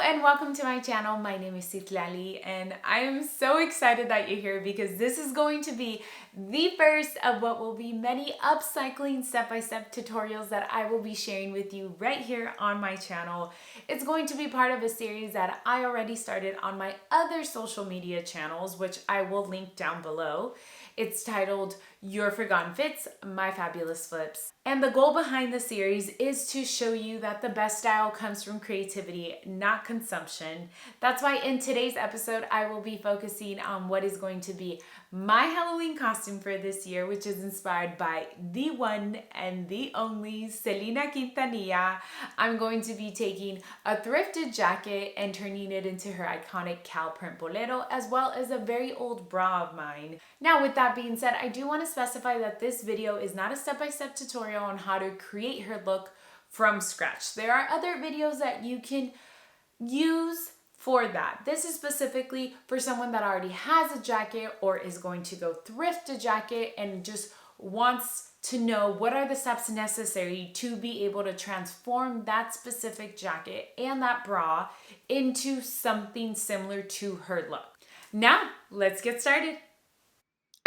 and welcome to my channel. My name is Citlali and I am so excited that you're here because this is going to be the first of what will be many upcycling step-by-step tutorials that I will be sharing with you right here on my channel. It's going to be part of a series that I already started on my other social media channels, which I will link down below. It's titled Your Forgotten Fits, My Fabulous Flips. And the goal behind the series is to show you that the best style comes from creativity, not consumption. That's why in today's episode, I will be focusing on what is going to be my Halloween costume for this year, which is inspired by the one and the only Selena Quintanilla. I'm going to be taking a thrifted jacket and turning it into her iconic cow print bolero, as well as a very old bra of mine. Now, with that being said, I do want to specify that this video is not a step-by-step tutorial on how to create her look from scratch. There are other videos that you can use for that. This is specifically for someone that already has a jacket or is going to go thrift a jacket and just wants to know what are the steps necessary to be able to transform that specific jacket and that bra into something similar to her look. Now, let's get started.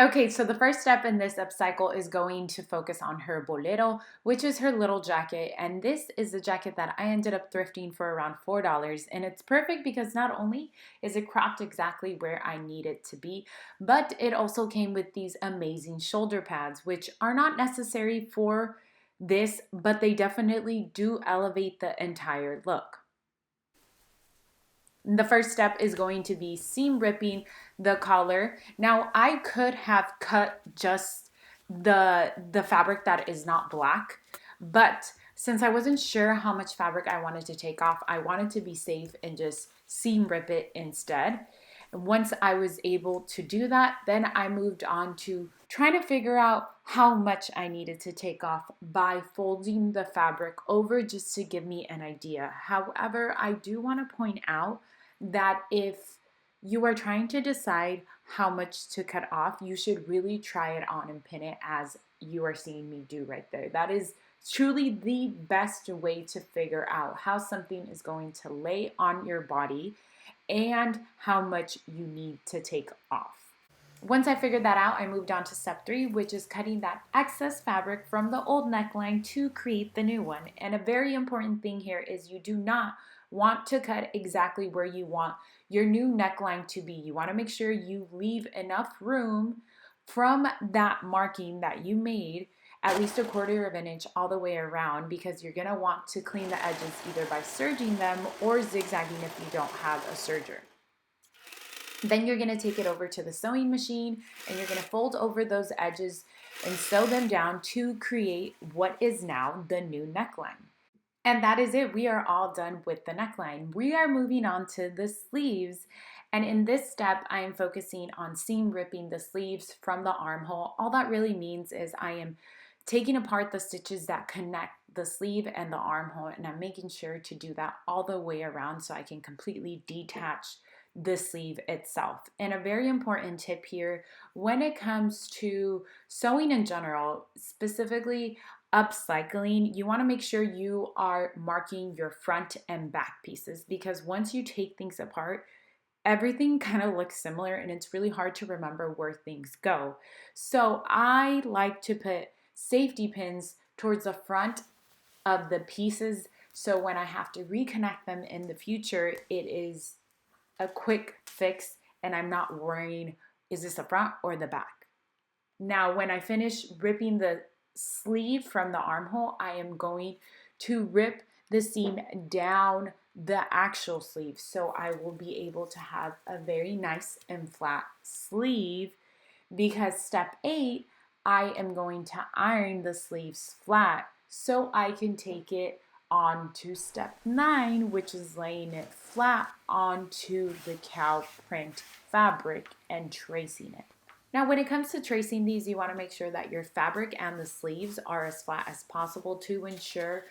Okay, so the first step in this upcycle is going to focus on her bolero, which is her little jacket. And this is the jacket that I ended up thrifting for around $4. And it's perfect because not only is it cropped exactly where I need it to be, but it also came with these amazing shoulder pads, which are not necessary for this, but they definitely do elevate the entire look. The first step is going to be seam ripping the collar. Now, I could have cut just the fabric that is not black, but since I wasn't sure how much fabric I wanted to take off, I wanted to be safe and just seam rip it instead. And once I was able to do that, then I moved on to trying to figure out how much I needed to take off by folding the fabric over just to give me an idea. However, I do want to point out that if you are trying to decide how much to cut off, you should really try it on and pin it as you are seeing me do right there. That is truly the best way to figure out how something is going to lay on your body and how much you need to take off. Once I figured that out, I moved on to step 3, which is cutting that excess fabric from the old neckline to create the new one. And a very important thing here is you do not want to cut exactly where you want your new neckline to be. You want to make sure you leave enough room from that marking that you made, at least 1/4 of an inch all the way around, because you're going to want to clean the edges either by serging them or zigzagging if you don't have a serger. Then you're going to take it over to the sewing machine and you're going to fold over those edges and sew them down to create what is now the new neckline. And that is it. We are all done with the neckline. We are moving on to the sleeves. And in this step, I am focusing on seam ripping the sleeves from the armhole. All that really means is I am taking apart the stitches that connect the sleeve and the armhole, and I'm making sure to do that all the way around so I can completely detach the sleeve itself. And a very important tip here when it comes to sewing in general, specifically upcycling, you want to make sure you are marking your front and back pieces, because once you take things apart, everything kind of looks similar and it's really hard to remember where things go. So I like to put safety pins towards the front of the pieces so when I have to reconnect them in the future, it is a quick fix and I'm not worrying, is this the front or the back? Now, when I finish ripping the sleeve from the armhole, I am going to rip the seam down the actual sleeve so I will be able to have a very nice and flat sleeve, because step 8, I am going to iron the sleeves flat so I can take it on to step 9, which is laying it flat onto the cow print fabric and tracing it. Now, when it comes to tracing these, you want to make sure that your fabric and the sleeves are as flat as possible to ensure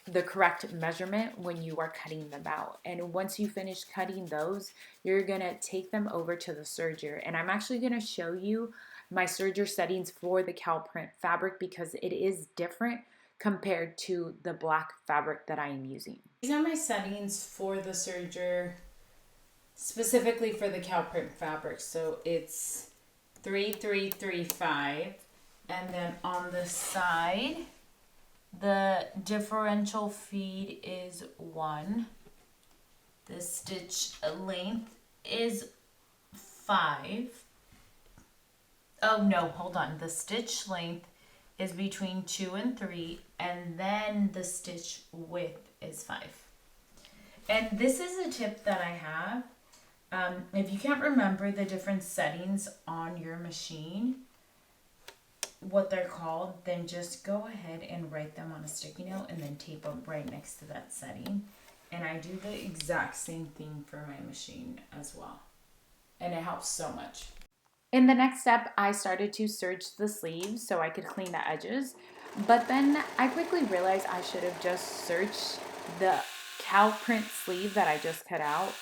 the correct measurement when you are cutting them out. And once you finish cutting those, you're going to take them over to the serger. And I'm actually going to show you my serger settings for the cow print fabric because it is different compared to the black fabric that I am using. These are my settings for the serger, specifically for the cow print fabric. So it's 3335, and then on the side the differential feed is 1. The stitch length is 5. Oh no, hold on. The stitch length is between 2 and 3, and then the stitch width is 5. And this is a tip that I have. If you can't remember the different settings on your machine, what they're called, then just go ahead and write them on a sticky note and then tape them right next to that setting. And I do the exact same thing for my machine as well. And it helps so much. In the next step, I started to serge the sleeves so I could clean the edges. But then I quickly realized I should have just serged the cow print sleeve that I just cut out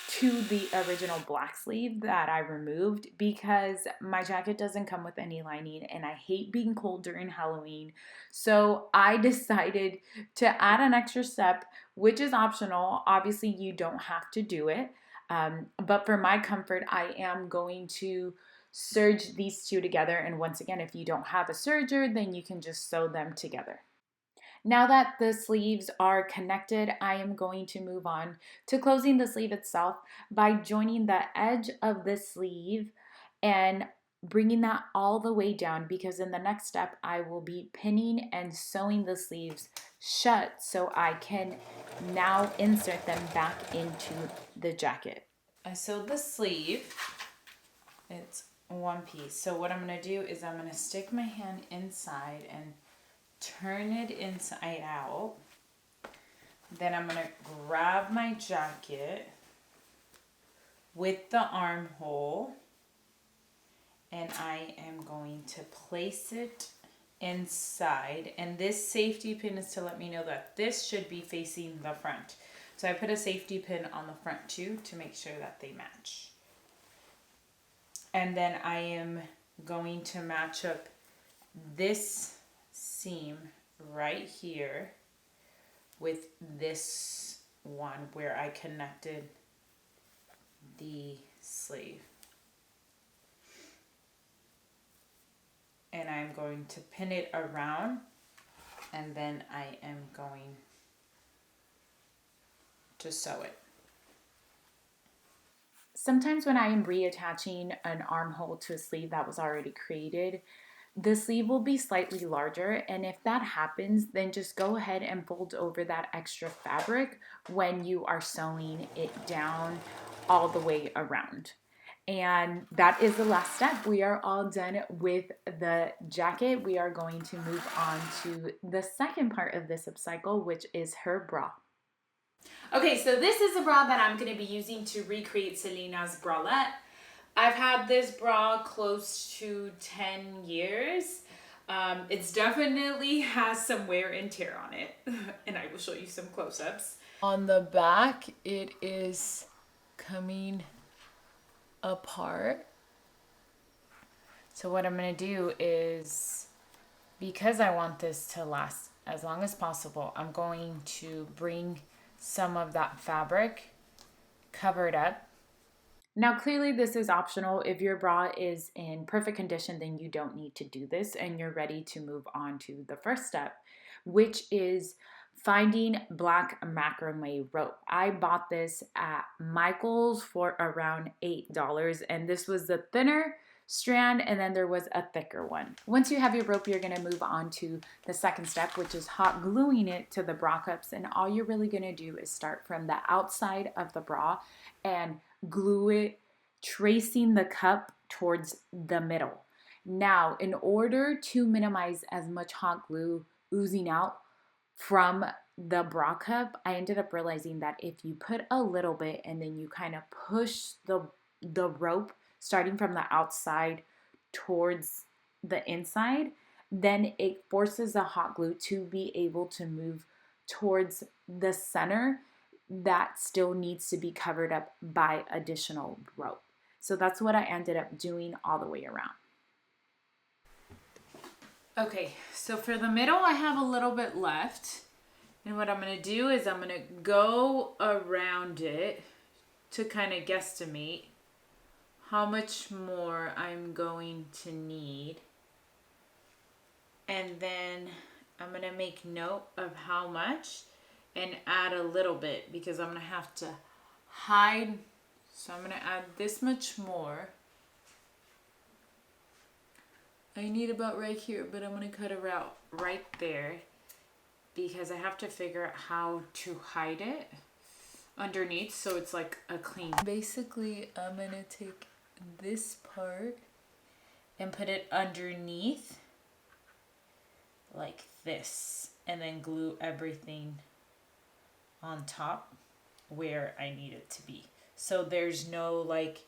to the original black sleeve that I removed, because my jacket doesn't come with any lining and I hate being cold during Halloween. So I decided to add an extra step, which is optional. Obviously, you don't have to do it. But for my comfort, I am going to serge these two together. And once again, if you don't have a serger, then you can just sew them together. Now that the sleeves are connected, I am going to move on to closing the sleeve itself by joining the edge of the sleeve and bringing that all the way down, because in the next step I will be pinning and sewing the sleeves shut so I can now insert them back into the jacket. I sewed the sleeve. It's one piece. So what I'm going to do is I'm going to stick my hand inside and turn it inside out. Then I'm going to grab my jacket with the armhole and I am going to place it inside. And this safety pin is to let me know that this should be facing the front. So I put a safety pin on the front too to make sure that they match. And then I am going to match up this seam right here with this one where I connected the sleeve. And I'm going to pin it around, and then I am going to sew it. Sometimes when I am reattaching an armhole to a sleeve that was already created, the sleeve will be slightly larger, and if that happens, then just go ahead and fold over that extra fabric when you are sewing it down all the way around. And that is the last step. We are all done with the jacket. We are going to move on to the second part of this upcycle, which is her bra. Okay, so this is a bra that I'm going to be using to recreate Selena's bralette. I've had this bra close to 10 years. It's definitely has some wear and tear on it, and I will show you some close-ups. On the back, it is coming apart. So what I'm going to do is, because I want this to last as long as possible, I'm going to bring some of that fabric, cover it up. Now, clearly this is optional. If your bra is in perfect condition, then you don't need to do this and you're ready to move on to the first step, which is finding black macrame rope. I bought this at Michael's for around $8, and this was the thinner strand, and then there was a thicker one. Once you have your rope, you're going to move on to the second step, which is hot gluing it to the bra cups. And all you're really going to do is start from the outside of the bra and glue it, tracing the cup towards the middle. Now, in order to minimize as much hot glue oozing out from the bra cup, I ended up realizing that if you put a little bit and then you kind of push the rope starting from the outside towards the inside, then it forces the hot glue to be able to move towards the center that still needs to be covered up by additional rope. So that's what I ended up doing all the way around. Okay, so for the middle, I have a little bit left. And what I'm going to do is I'm going to go around it to kind of guesstimate how much more I'm going to need. And then I'm going to make note of how much and add a little bit because I'm going to have to hide. So I'm going to add this much more. I need about right here, but I'm going to cut it out right there because I have to figure out how to hide it underneath so it's like a clean. Basically, I'm going to take this part and put it underneath like this and then glue everything on top where I need it to be. So there's no like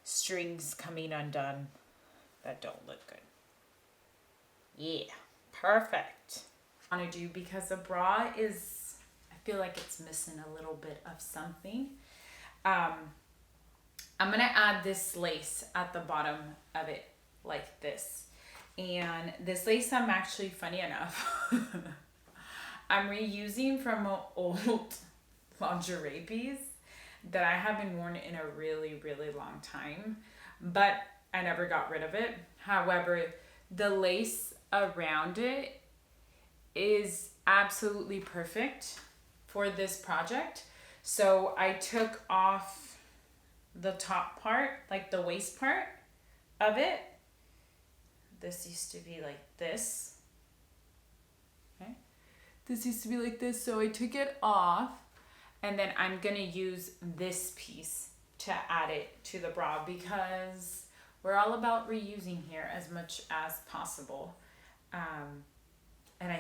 strings coming undone that don't look good. Yeah, perfect. I want to do because the bra is, I feel like it's missing a little bit of something. I'm going to add this lace at the bottom of it like this. And this lace I'm actually, funny enough, I'm reusing from an old lingerie piece that I haven't worn in a really, really long time. But I never got rid of it. However, the lace around it is absolutely perfect for this project. So I took off the top part, like the waist part of it. This used to be like this. Okay. This used to be like this. So I took it off and then I'm gonna use this piece to add it to the bra because we're all about reusing here as much as possible. And I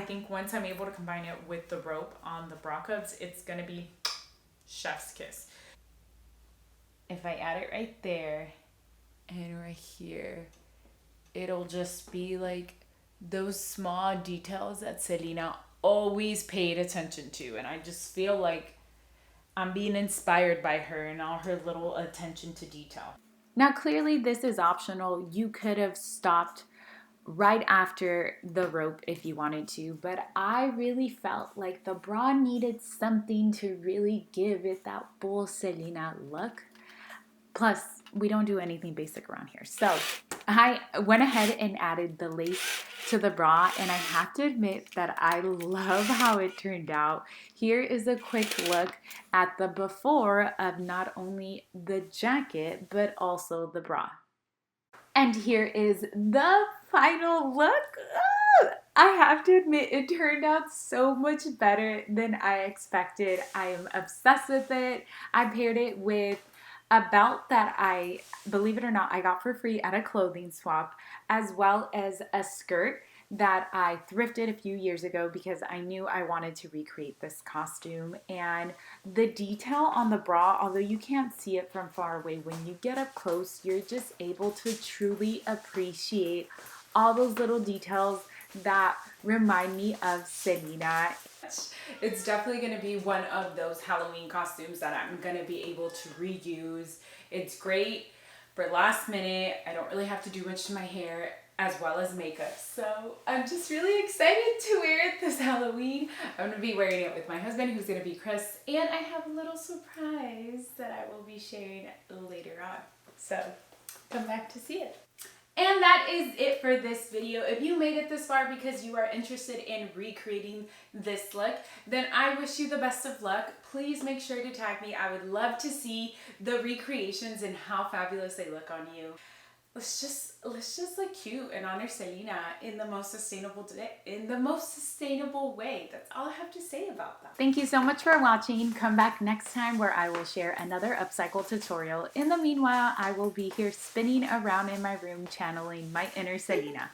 think once I'm able to combine it with the rope on the bra cups, it's gonna be chef's kiss. If I add it right there and right here, it'll just be like those small details that Selena always paid attention to. And I just feel like I'm being inspired by her and all her little attention to detail. Now, clearly this is optional. You could have stopped right after the rope if you wanted to, but I really felt like the bra needed something to really give it that full Selena look. Plus, we don't do anything basic around here. So I went ahead and added the lace to the bra, and I have to admit that I love how it turned out. Here is a quick look at the before of not only the jacket, but also the bra. And here is the final look. I have to admit, it turned out so much better than I expected. I am obsessed with it. I paired it with a belt that I, believe it or not, I got for free at a clothing swap, as well as a skirt that I thrifted a few years ago because I knew I wanted to recreate this costume. And the detail on the bra, although you can't see it from far away, when you get up close, you're just able to truly appreciate all those little details that remind me of Selena. It's definitely going to be one of those Halloween costumes that I'm going to be able to reuse. It's great for last minute. I don't really have to do much to my hair as well as makeup. So I'm just really excited to wear it this Halloween. I'm going to be wearing it with my husband, who's going to be Chris, and I have a little surprise that I will be sharing later on. So come back to see it. And that is it for this video. If you made it this far because you are interested in recreating this look, then I wish you the best of luck. Please make sure to tag me. I would love to see the recreations and how fabulous they look on you. Let's just look cute and honor Selena in the most sustainable way. That's all I have to say about that. Thank you so much for watching. Come back next time where I will share another upcycle tutorial. In the meanwhile, I will be here spinning around in my room channeling my inner Selena.